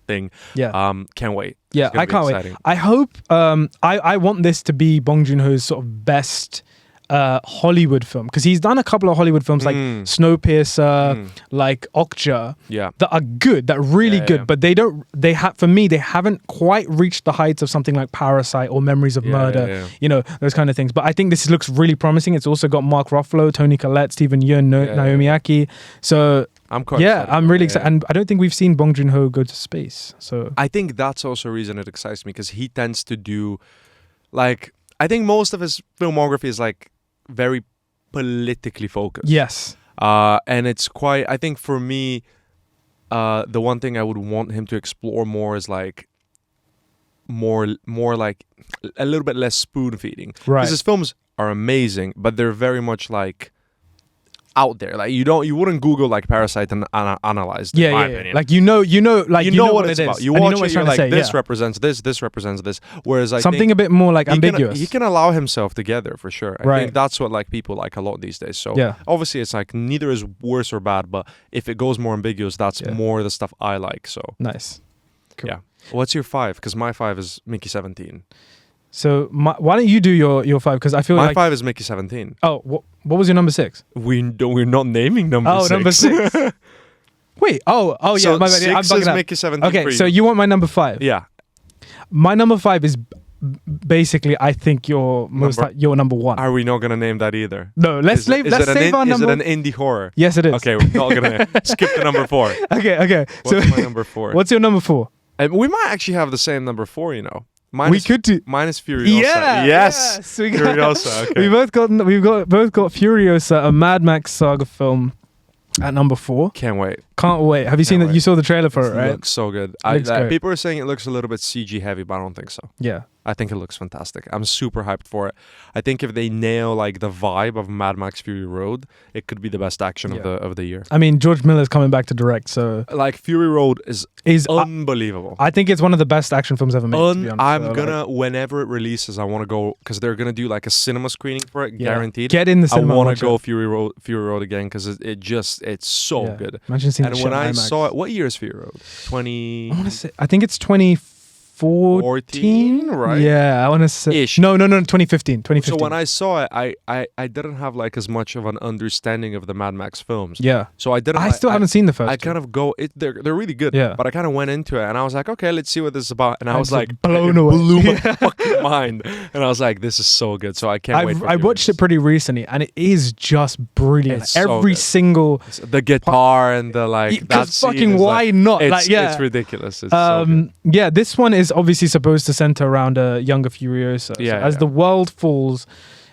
Thing. Yeah. Can't wait. Yeah, I can't wait. I hope. I want this to be Bong Joon-ho's sort of best Hollywood film, because he's done a couple of Hollywood films like Snowpiercer, like Okja, that are good, that are really good, but for me they haven't quite reached the heights of something like Parasite or Memories of Murder, you know, those kind of things. But I think this looks really promising. It's also got Mark Ruffalo, Toni Collette, Stephen Yeun, Naomi Aki. So I'm really excited. And I don't think we've seen Bong Joon-ho go to space. So I think that's also a reason it excites me, because he tends to do, like, I think most of his filmography is like very politically focused. Yes. And it's quite, I think for me, the one thing I would want him to explore more is like more like a little bit less spoon feeding. Right. Because his films are amazing, but they're very much like out there. Like you wouldn't Google like Parasite and analyze it, in my opinion. Like you know what it's about. You watch it, you're like, this represents this represents this. Whereas I something think a bit more like ambiguous. He can allow himself together for sure. I think that's what like people like a lot these days. So obviously it's like neither is worse or bad, but if it goes more ambiguous, that's more the stuff I like. So nice. Cool. Yeah. What's your 5? Because my 5 is Mickey 17. So why don't you do your 5? Because I feel My like 5 is Mickey 17. Oh, what was your number 6? We're not naming number 6. Oh, number 6. Wait. Oh, yeah. So My bad. I'm 6 bugging is out. Mickey 17. Okay, for so you. you want my number 5? Yeah. My number 5 is basically, I think your number 1. Are we not gonna name that either? No, let's save our number. Is it an indie horror? Yes, it is. Okay, we're not gonna skip the number 4. Okay. What's my number 4? What's your number 4? And we might actually have the same number 4. You know, We could do. Mine is Furiosa. Yeah. Yes. We Furiosa. Okay. We've both got Furiosa, a Mad Max saga film, at number 4. Can't wait. Can't wait. Have you seen that? You saw the trailer for it, right? It looks so good. People are saying it looks a little bit CG heavy, but I don't think so. Yeah. I think it looks fantastic. I'm super hyped for it. I think if they nail like the vibe of Mad Max Fury Road, it could be the best action of the year. I mean, George Miller's coming back to direct, so like Fury Road is unbelievable. I think it's one of the best action films ever made. To be honest. Whenever it releases, I want to go because they're gonna do like a cinema screening for it, guaranteed. Get in the cinema. I want to go Fury Road again because it's so good. Imagine seeing and when I saw it, what year is Fury Road? I think it's 2014, right? Yeah, I want to say. Ish. No, 2015. So when I saw it, I didn't have like as much of an understanding of the Mad Max films. Yeah. So I didn't. I still haven't seen the first. I kind of go. They're really good. Yeah. But I kind of went into it and I was like, okay, let's see what this is about. And I was like, blown away. Blew my fucking mind. And I was like, this is so good. So I can't wait. I watched it pretty recently, and it is just brilliant. It's Every so single the guitar and the like. That's fucking why not? It's ridiculous. It's so good. Yeah, this one is obviously supposed to center around a younger Furiosa. As the world falls,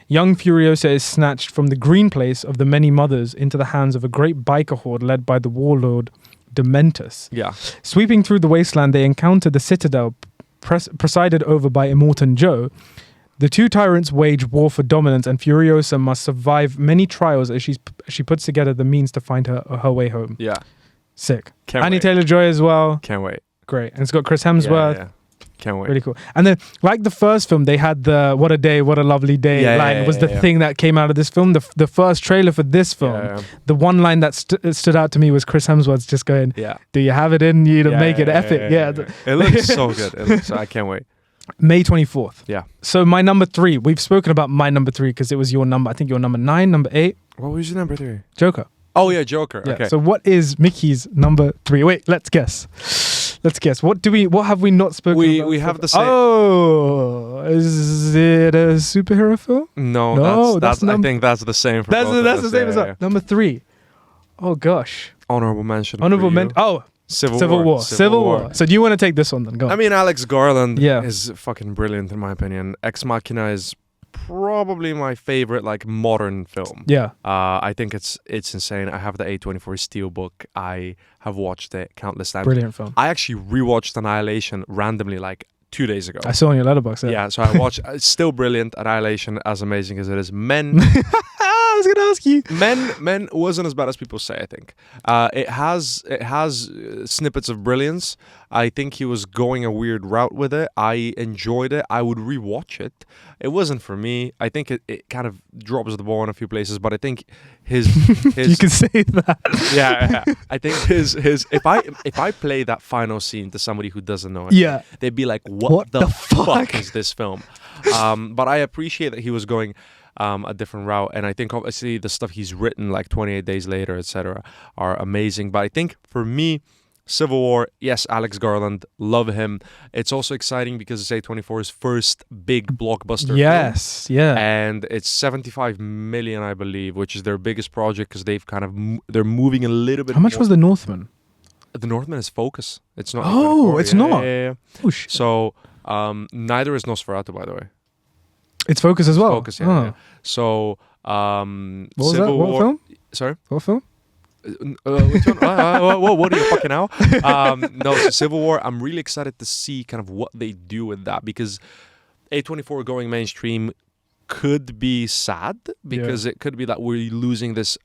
young Furiosa is snatched from the green place of the many mothers into the hands of a great biker horde led by the warlord Dementus. Yeah. Sweeping through the wasteland, they encounter the Citadel, presided over by Immortan Joe. The two tyrants wage war for dominance, and Furiosa must survive many trials as she puts together the means to find her way home. Yeah. Sick. Can't wait. Taylor-Joy as well. Can't wait. Great. And it's got Chris Hemsworth. Yeah. Can't wait. Really cool. And then, like the first film, they had the "What a day, what a lovely day" line was the thing that came out of this film. The first trailer for this film, the one line that stood out to me was Chris Hemsworth just going, "Do you have it in you to make it epic?" Yeah. It looks so good. I can't wait. May 24th. Yeah. So my number 3, we've spoken about my number 3 because it was your number. I think your number 9, number 8. What was your number 3? Joker. Oh yeah, Joker. Yeah. Okay. So what is Mickey's number 3? Wait, let's guess. What have we not spoken about? We have the same. Oh, is it a superhero film? No, I think that's the same for both of that's us. the same as well. Number 3. Oh gosh. Honourable mention. Oh, Civil War. So do you want to take this one then? Go on. I mean, Alex Garland is fucking brilliant in my opinion. Ex Machina is probably my favorite like modern film. Yeah. I think it's insane. I have the A24 Steelbook. I have watched it countless times. Brilliant film. I actually rewatched Annihilation randomly like 2 days ago. I saw on your letterbox. Yeah, so I watched. It's still brilliant. Annihilation, as amazing as it is. Men. I was gonna ask you. Men wasn't as bad as people say. I think it has snippets of brilliance. I think he was going a weird route with it. I enjoyed it. I would rewatch it. It wasn't for me. I think it kind of drops the ball in a few places, but I think his you can say that. Yeah. I think his if I play that final scene to somebody who doesn't know it, they'd be like, what the fuck is this film? But I appreciate that he was going a different route, and I think obviously the stuff he's written like 28 Days Later, etc., are amazing. But I think for me, Civil War, yes, Alex Garland, love him. It's also exciting because it's A24's first big blockbuster film. And it's 75 million, I believe, which is their biggest project because they've they're moving a little bit. How much was The Northman? The Northman is Focus. It's not. Oh, it's not. Yeah. Oh, shit. So neither is Nosferatu, by the way. It's Focus as well. Focus, yeah. So what was Civil that? What War. film? Sorry. What film? Which one? What are you fucking now? No, so Civil War. I'm really excited to see kind of what they do with that because A24 going mainstream could be sad because it could be that we're losing this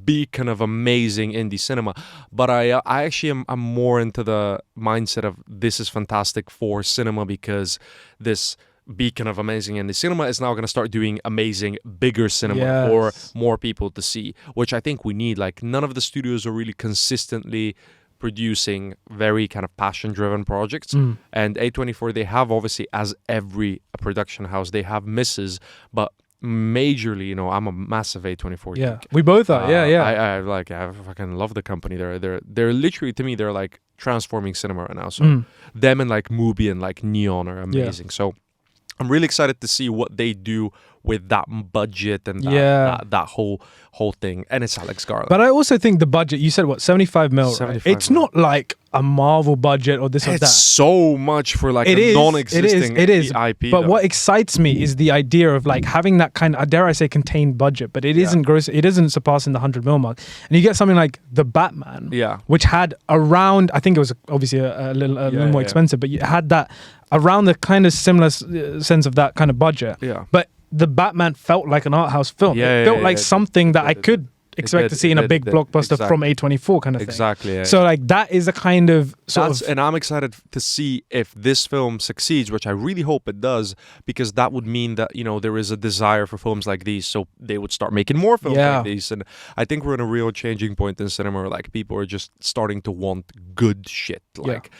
beacon of amazing indie cinema. But I actually am more into the mindset of this is fantastic for cinema because this beacon of amazing indie cinema is now going to start doing amazing bigger cinema for more people to see, which I think we need. Like none of the studios are really consistently producing very kind of passion-driven projects. And A24, they have obviously, as every production house, they have misses, but majorly, you know, I'm a massive A24 geek. We both are. I fucking love the company. They're literally, to me, they're like transforming cinema right now. So them and like Mubi and like Neon are amazing. So I'm really excited to see what they do with that budget and that whole thing. And it's Alex Garland. But I also think the budget, you said what, 75 mil, 75 right? It's not like a Marvel budget or this or that. It's so much for like a non-existing IP. But what excites me is the idea of like having that kind of, dare I say, contained budget, but it isn't gross. It isn't surpassing the 100 mil mark. And you get something like the Batman, which had around, I think it was obviously a little more expensive, but you had that around the kind of similar sense of that kind of budget. Yeah. But the Batman felt like an art house film. It felt like something that I could expect to see in a big blockbuster from A24 kind of thing. Exactly. Yeah. So like that is a kind of and I'm excited to see if this film succeeds, which I really hope it does, because that would mean that, you know, there is a desire for films like these, so they would start making more films like these. And I think we're in a real changing point in cinema where like people are just starting to want good shit. Like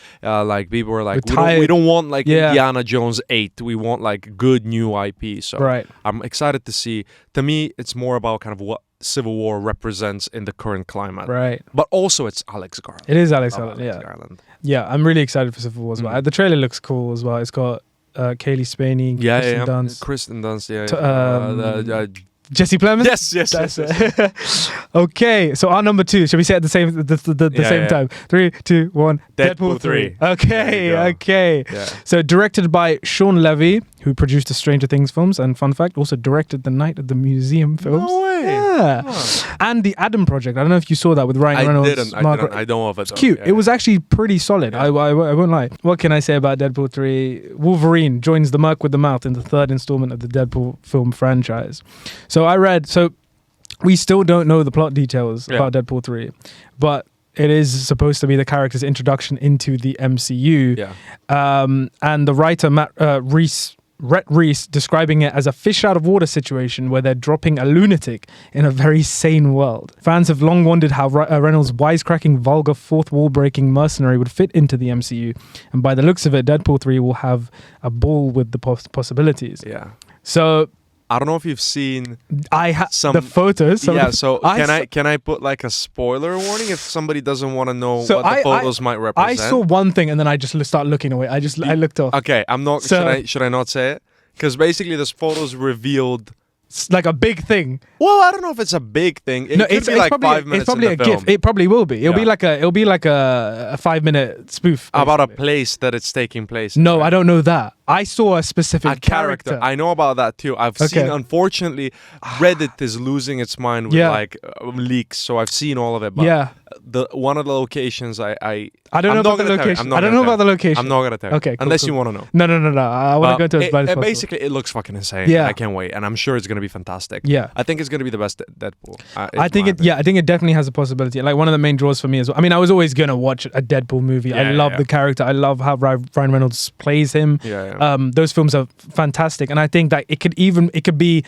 people are like, we don't want like Indiana Jones 8. We want like good new IP. So I'm excited to see. To me, it's more about kind of what Civil War represents in the current climate. Right. But also it's Alex Garland. It is Alex Garland. Yeah, I'm really excited for Civil War as well. The trailer looks cool as well. It's got Kaylee Spaney, Kristen Dunst, Jesse Plemons? Yes. That's it. Okay, so our number 2, shall we say at the same time? 3, 2, 1. Deadpool 3. Okay. Yeah. So directed by Sean Levy, who produced the Stranger Things films, and fun fact, also directed the Night at the Museum films. No way. Yeah. Oh. And the Adam Project. I don't know if you saw that with Ryan Reynolds. I didn't. I don't know if it's cute. Yeah. It was actually pretty solid. Yeah. I won't lie. What can I say about Deadpool 3? Wolverine joins the Merc with the Mouth in the 3rd installment of the Deadpool film franchise. So we still don't know the plot details about Deadpool 3, but it is supposed to be the character's introduction into the MCU. Yeah. And the writer Rhett Reese describing it as a fish out of water situation where they're dropping a lunatic in a very sane world. Fans have long wondered how Reynolds' wisecracking, vulgar, fourth wall breaking mercenary would fit into the MCU, and by the looks of it, Deadpool 3 will have a ball with the possibilities. Yeah. So I don't know if you've seen the photos. Can I put like a spoiler warning if somebody doesn't want to know what the photos might represent? I saw one thing and then I just start looking away. I looked off. Okay, I'm not. Should I not say it? Because basically, this photos revealed like a big thing. Well, I don't know if it's a big thing. It's like probably, 5 minutes. It's probably in the a film. GIF. It probably will be. It'll be like a 5-minute spoof basically. About a place that it's taking place. No, I don't know that. I saw a specific character. I know about that too. I've seen. Unfortunately, Reddit is losing its mind with like leaks. So I've seen all of it. But one of the locations I don't know about the location. I don't know about the location. I'm not gonna tell you. Okay, cool, unless you want to know. No. I want to go to as bad as possible. Basically, it looks fucking insane. Yeah, I can't wait, and I'm sure it's gonna be fantastic. Yeah, I think it's gonna be the best Deadpool. I think it definitely has a possibility. Like one of the main draws for me as well. I mean, I was always gonna watch a Deadpool movie. I love the character. I love how Ryan Reynolds plays him. Those films are fantastic, and I think that it could be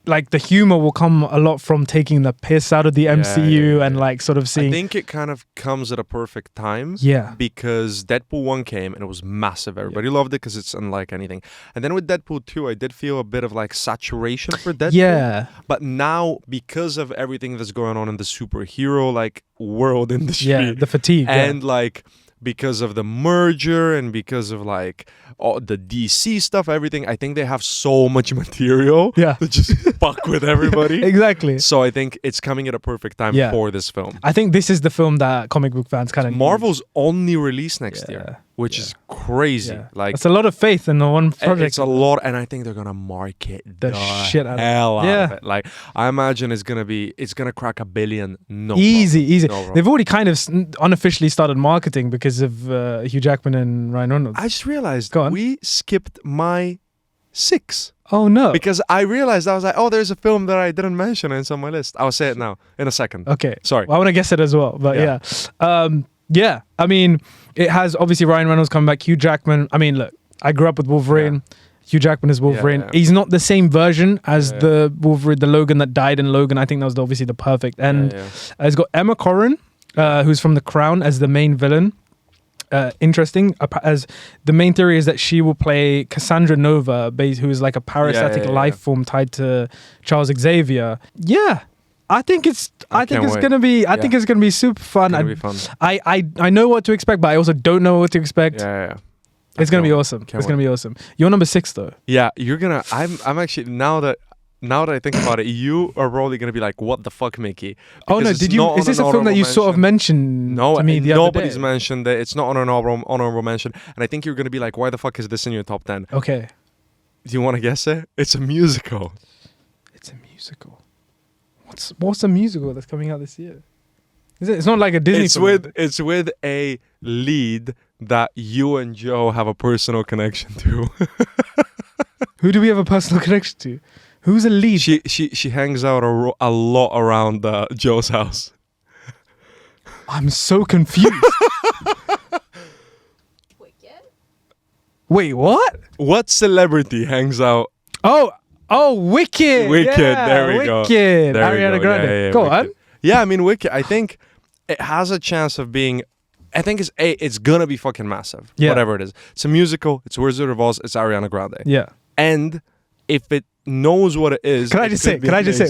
like the humor will come a lot from taking the piss out of the MCU and like sort of seeing. I think it kind of comes at a perfect time. Yeah. Because Deadpool 1 came and it was massive. Everybody loved it because it's unlike anything. And then with Deadpool 2, I did feel a bit of like saturation for Deadpool. Yeah. But now, because of everything that's going on in the superhero like world industry, the fatigue, and like because of the merger and because of like all the DC stuff, everything, I think they have so much material to just fuck with everybody. Exactly. So I think it's coming at a perfect time for this film. I think this is the film that comic book fans kind of Marvel's only release next year, which is crazy. Like it's a lot of faith in the one project. It's a lot, and I think they're gonna market the shit out of it. Like I imagine it's gonna crack $1 billion. Easy. They've already kind of unofficially started marketing because of Hugh Jackman and Ryan Reynolds. I just realized we skipped my 6. Oh no! Because I realized I was like, there's a film that I didn't mention and it's on my list. I'll say it now in a second. Okay. Sorry. Well, I want to guess it as well, but yeah. I mean, it has obviously Ryan Reynolds coming back. Hugh Jackman. I mean, look, I grew up with Wolverine. Yeah. Hugh Jackman is Wolverine. Yeah. He's not the same version as the Wolverine, the Logan that died in Logan. I think that was obviously the perfect end. It's got Emma Corrin, who's from The Crown, as the main villain. Interesting, as the main theory is that she will play Cassandra Nova, who is like a parasitic life form tied to Charles Xavier. Yeah, I think it's gonna be super fun. I know what to expect, but I also don't know what to expect. Yeah. It's gonna be awesome. Gonna be awesome. You're number 6 though. Yeah, you're gonna. I'm actually now that I think about it, you are probably gonna be like, "What the fuck, Mickey?" Oh no, did you? Is this a film that you sort of mentioned to me the other day? Nobody's mentioned it. It's not an honorable mention, and I think you're gonna be like, "Why the fuck is this in your top 10?" Okay. Do you want to guess it? It's a musical. It's a musical. What's a musical that's coming out this year? Is it? It's not like a Disney film. It's with a lead that you and Joe have a personal connection to. Who do we have a personal connection to? Who's a lead? She hangs out a lot around Joe's house. I'm so confused. Wait, what? What celebrity hangs out? Oh, Wicked. Wicked. Yeah, there we go. Wicked. Ariana Grande. Yeah, go on. Yeah, I mean Wicked. I think it has a chance of being. I think it's gonna be fucking massive. Yeah. Whatever it is. It's a musical. It's Wizard of Oz. It's Ariana Grande. Yeah. And if it knows what it is, can I just say?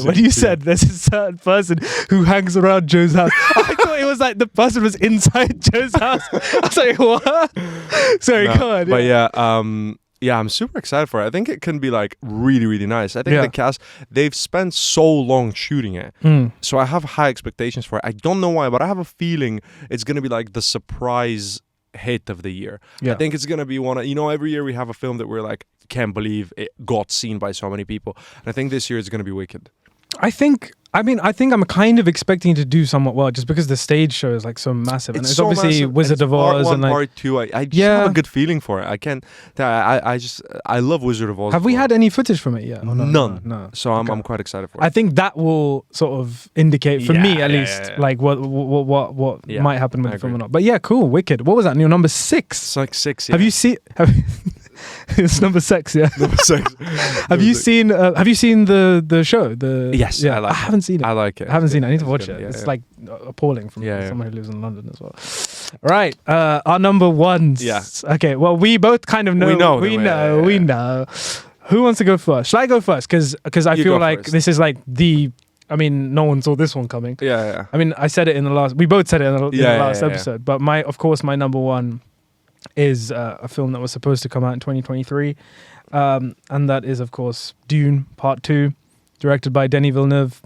When you said there's a certain person who hangs around Joe's house, I thought it was like the person was inside Joe's house. I was like, what? Sorry, come on. But yeah, I'm super excited for it. I think it can be like really, really nice. I think the cast, they've spent so long shooting it. So I have high expectations for it. I don't know why, but I have a feeling it's going to be like the surprise hit of the year. Yeah. I think it's going to be one of, every year we have a film that we're like, can't believe it got seen by so many people. And I think this year it's going to be Wicked. I think I'm kind of expecting it to do somewhat well, just because the stage show is like so massive, and it's so obviously massive. Wizard of Oz and like part 2. I just have a good feeling for it. I can't. I love Wizard of Oz. Have we had any footage from it yet? None. No. So I'm quite excited for it. I think that will sort of indicate for me at least like what might happen with the film or not. But yeah, cool, Wicked. What was that? Your number 6? It's like 6. Yeah. Have you seen? It's number 6, yeah. Number 6. Have you seen the show? Yes, yeah. I haven't seen it. I like it. I haven't seen it. I need to watch it. It's like appalling from someone who lives in London as well. Right, our number 1s. Yeah. Okay. Well, we both kind of know. We know. Who wants to go first? Shall I go first? Because I feel like this is like the. I mean, no one saw this one coming. Yeah. I mean, I said it in the last. We both said it in the last episode. But my number 1 is a film that was supposed to come out in 2023, and that is of course Dune Part 2, directed by Denis Villeneuve.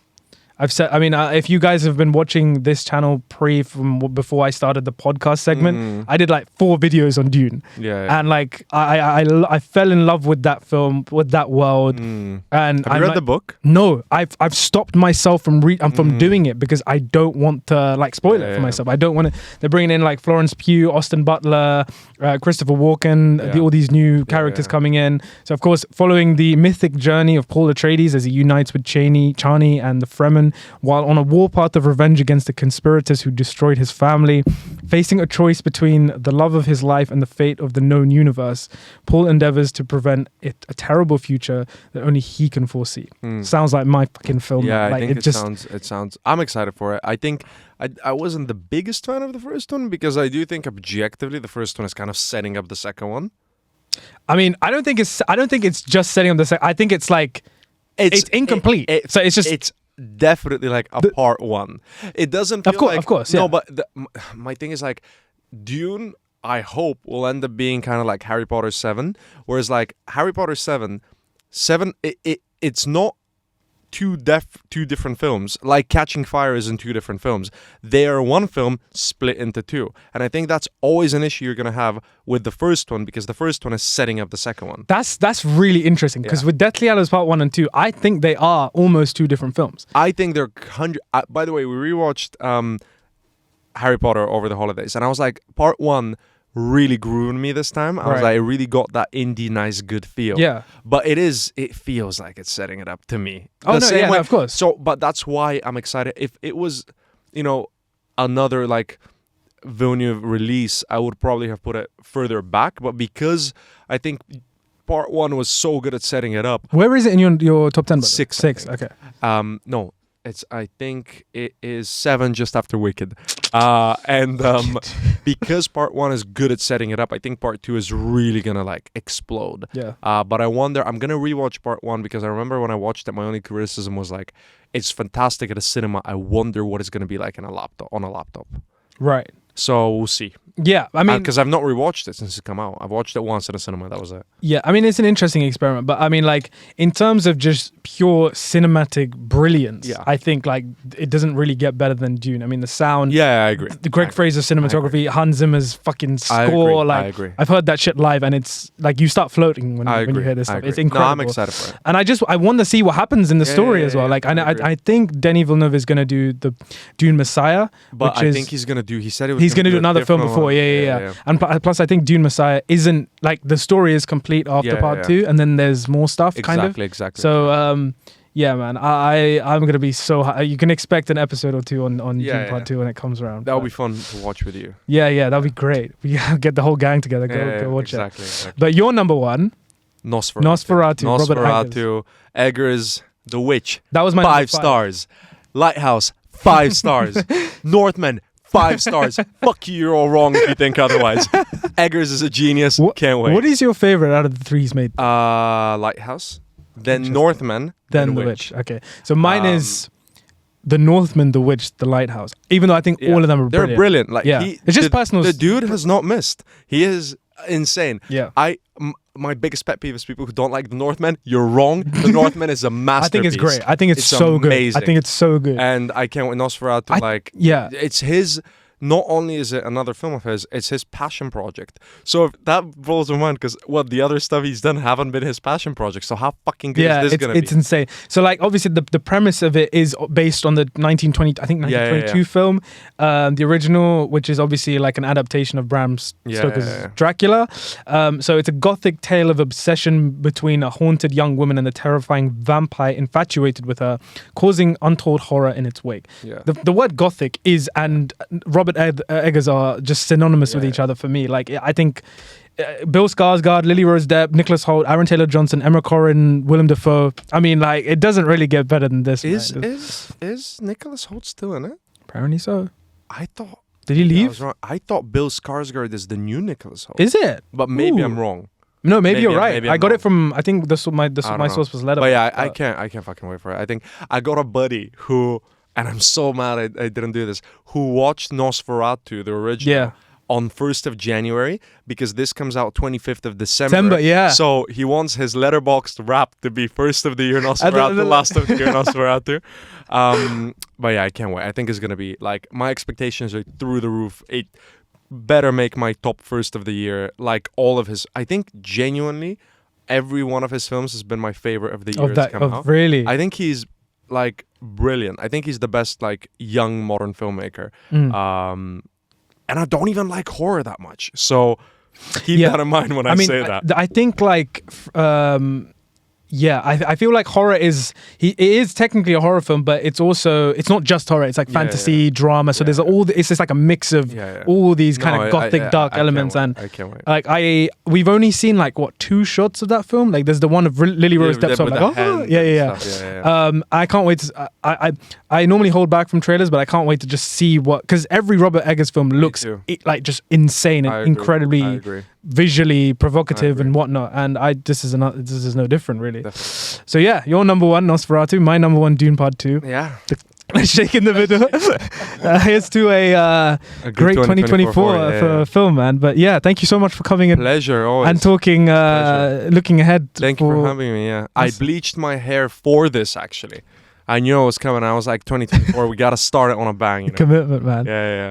If you guys have been watching this channel from before I started the podcast segment, I did like 4 videos on Dune. And like I fell in love with that film, with that world. And have you read the book? No, I've stopped myself from doing it because I don't want to like spoil it for myself. I don't want to. They're bringing in like Florence Pugh, Austin Butler, Christopher Walken, all these new characters coming in. So of course, following the mythic journey of Paul Atreides as he unites with Chani and the Fremen, while on a warpath of revenge against the conspirators who destroyed his family. Facing a choice between the love of his life and the fate of the known universe, Paul endeavors to prevent a terrible future that only he can foresee. Sounds like my fucking film. Yeah, like, I think it sounds. I'm excited for it. I think I wasn't the biggest fan of the first one because I do think objectively the first one is kind of setting up the second one. I mean, I don't think it's just setting up the second. I think it's like it's incomplete. So it's definitely like a part 1. It doesn't feel of course, yeah. No, but my thing is like Dune, I hope, will end up being kind of like Harry Potter 7, whereas like Harry Potter 7 it's not two different films. Like Catching Fire is in 2 different films. They are one film split into 2. And I think that's always an issue you're going to have with the first one because the first one is setting up the second one. That's really interesting because with Deathly Hallows Part 1 and 2, I think they are almost 2 different films. I think they're by the way, we rewatched Harry Potter over the holidays and I was like, Part 1 really grew on me this time. I was like, I really got that indie nice good feel. Yeah. But it feels like it's setting it up to me. Oh no, yeah, of course. So but that's why I'm excited. If it was, another like Villeneuve release, I would probably have put it further back. But because I think Part 1 was so good at setting it up. Where is it in your top 10? 6. Okay. No. I think it is 7 just after Wicked. And because part 1 is good at setting it up, I think part 2 is really gonna like explode. Yeah. But I wonder, I'm gonna rewatch part 1 because I remember when I watched it, my only criticism was like, it's fantastic at a cinema. I wonder what it's gonna be like on a laptop. Right. So we'll see. Yeah, I mean, because I've not rewatched it since it's come out. I've watched it once in a cinema. That was it. Yeah, I mean, it's an interesting experiment, but I mean, like, in terms of just pure cinematic brilliance, I think like it doesn't really get better than Dune. I mean, the sound. Yeah, I agree. The Greg Fraser cinematography, Hans Zimmer's fucking score. I agree. I've heard that shit live, and it's like you start floating when you hear this stuff. It's incredible. No, I'm excited for it. And I want to see what happens in the story as well. Like, I think Denis Villeneuve is gonna do the Dune Messiah, but I think he's gonna do. He said he's gonna do another film before. Yeah. And plus, I think Dune Messiah isn't like the story is complete after part 2, and then there's more stuff. Exactly. So, yeah, man, I'm gonna be so high. You can expect an episode or 2 on Dune part 2 when it comes around. That'll be fun to watch with you. Yeah, that'll be great. We get the whole gang together. Go watch it. Exactly. But your number 1, Nosferatu. Robert Eggers, The Witch. That was my 5 stars. Lighthouse, 5 stars. Northman, 5 stars. Fuck you, you're all wrong if you think otherwise. Eggers is a genius. Can't wait. What is your favorite out of the 3 he's made? Lighthouse, then Northman, then The Witch. Okay, so mine is The Northman, The Witch, The Lighthouse. Even though I think all of them are brilliant. They're brilliant. Like, it's just personal. The dude has not missed. He is insane. Yeah. My biggest pet peeve is people who don't like The Northman. You're wrong. The Northman is a masterpiece. I think it's great. I think it's so amazing. good. I think it's so good. And I can't wait. Nosferatu, it's his. Not only is it another film of his, it's his passion project. So if that blows my mind because the other stuff he's done haven't been his passion project. So how fucking good is this going to be? It's insane. So like obviously the premise of it is based on the 1922 film, the original, which is obviously like an adaptation of Bram Stoker's Dracula. So it's a gothic tale of obsession between a haunted young woman and a terrifying vampire infatuated with her, causing untold horror in its wake. Yeah. The word gothic is, and Robert Eggers are just synonymous with each other for me. Like, I think Bill Skarsgård, Lily Rose Depp, Nicholas Hoult, Aaron Taylor-Johnson, Emma Corrin, Willem Dafoe. I mean, like, it doesn't really get better than this. Is Nicholas Hoult still in it? Apparently so. I thought. Did he leave? I was wrong. I thought Bill Skarsgård is the new Nicholas Hoult. Is it? But maybe I'm wrong. No, maybe you're right. I got it from. I think my source was Letterboxd. But yeah, I can't fucking wait for it. I think I got a buddy who. And I'm so mad I didn't do this. Who watched Nosferatu, the original, on 1st of January because this comes out 25th of December. So he wants his Letterboxd wrap to be 1st of the year Nosferatu, last of the year Nosferatu. But yeah, I can't wait. I think it's going to be like, my expectations are through the roof. It better make my top 1st of the year. Like all of his, I think genuinely, every one of his films has been my favorite of the year that's come out. Really? I think he's like brilliant. I think he's the best like young modern filmmaker. And I don't even like horror that much. So keep that in mind when I say that. I think like I feel like horror it is technically a horror film, but it's not just horror. It's like fantasy, drama. So there's it's just like a mix of all these kind of gothic, dark elements. And I can't wait. Like we've only seen like 2 shots of that film. Like there's the one of Lily Rose Depp. So I'm like, I can't wait to. I normally hold back from trailers, but I can't wait to just see because every Robert Eggers film looks like just insane and incredibly visually provocative and whatnot. And this is no different really. Definitely. So yeah, your number 1 Nosferatu, my number 1 Dune Part 2. Yeah. Shake in the middle. Here's to a great 2024 film, man. But yeah, thank you so much for coming in. Pleasure, always. And talking, looking ahead. Thank you for having me, I bleached my hair for this, actually. I knew it was coming. I was like, 2024, we got to start it on a bang. You know? Commitment, man.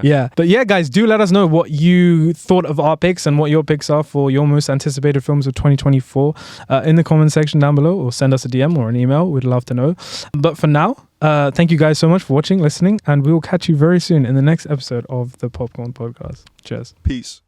Yeah. But yeah, guys, do let us know what you thought of our picks and what your picks are for your most anticipated films of 2024 in the comment section down below, or send us a DM or an email. We'd love to know. But for now, thank you guys so much for watching, listening, and we will catch you very soon in the next episode of the Popcorn Podcast. Cheers. Peace.